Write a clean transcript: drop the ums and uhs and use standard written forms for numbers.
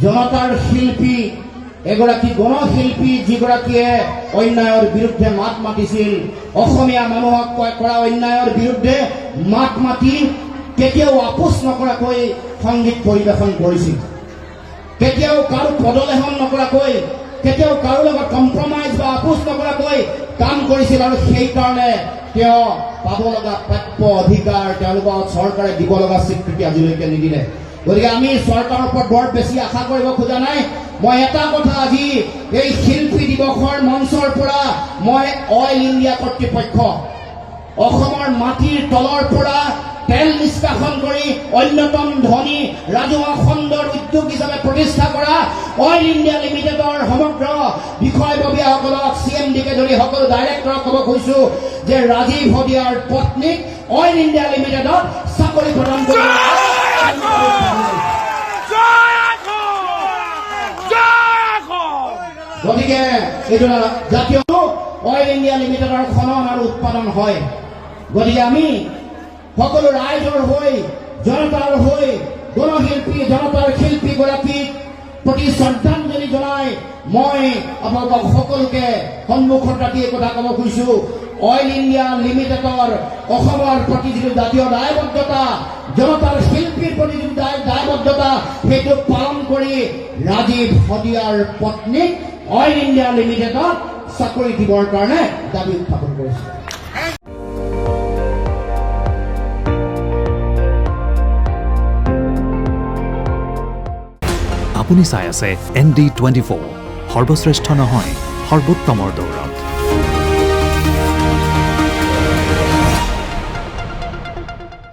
জনতাৰ শিল্পী এগৰাকী গণশিল্পী যিগৰাকীয়ে অন্যায়ৰ বিৰুদ্ধে মাত মাতিছিল অসমীয়া মানুহক কৰা অন্যায়ৰ বিৰুদ্ধে মাত মাতি কেতিয়াও আপোচ নকৰাকৈ সংগীত পৰিৱেশন কৰিছিল কেতিয়াও কাৰো পদলেহন নকৰাকৈ কেতিয়াও কাৰো লগত কম্প্ৰমাইজ বা আপোচ নকৰাকৈ কাম কৰিছিল আৰু সেইকাৰণে তেওঁ পাব লগা প্ৰাপ্য অধিকাৰ তেওঁলোকক চৰকাৰে দিব লগা স্বীকৃতি আজিলৈকে নিদিলে গতিকে আমি চৰকাৰৰ ওপৰত বৰ বেছি আশা কৰিব খোজা নাই মই এটা কথা আজি এই শিল্পী দিৱসৰ মঞ্চৰ পৰা মই অইল ইণ্ডিয়া কৰ্তৃপক্ষ অসমৰ মাটিৰ তলৰ পৰা তেল নিষ্কাশন কৰি অন্যতম ধনী ৰাজহুৱা খণ্ডৰ উদ্যোগ হিচাপে প্ৰতিষ্ঠা কৰা অইল ইণ্ডিয়া লিমিটেডৰ সমগ্ৰ বিষয়ববীয়াসকলক CMDকে ধৰি সকলো ডাইৰেক্টৰক ক'ব খুজিছো যে ৰাজীৱ হদিয়াৰ পত্নীক অইল ইণ্ডিয়া লিমিটেডত চাকৰি প্ৰদান কৰিব গতিকে এইটো জাতীয় অইল ইণ্ডিয়া লিমিটেডৰ খনন আৰু উৎপাদন হয় গতিকে আমি সকলো ৰাইজৰ হৈ জনতাৰ হৈ গণশিল্পী জনতাৰ শিল্পীগৰাকীক প্ৰতি শ্ৰদ্ধাঞ্জলি জনাই মই আপোনালোকক সকলোকে সন্মুখত ৰাখি এই কথা ক'ব খুজিছো অইল ইণ্ডিয়া লিমিটেডৰ অসমৰ প্ৰতি যিটো জাতীয় দায়বদ্ধতা জনতাৰ শিল্পীৰ প্ৰতি যিটো দায়বদ্ধতা সেইটো পালন কৰি ৰাজীৱ হদিয়াৰ পত্নীক অইল ইণ্ডিয়া লিমিটেডত চাকৰি দিবৰ কাৰণে দাবী উত্থাপন কৰিছে আপুনি চাই আছে ND24 সৰ্বশ্ৰেষ্ঠ নহয় সৰ্বোত্তমৰ দৌৰ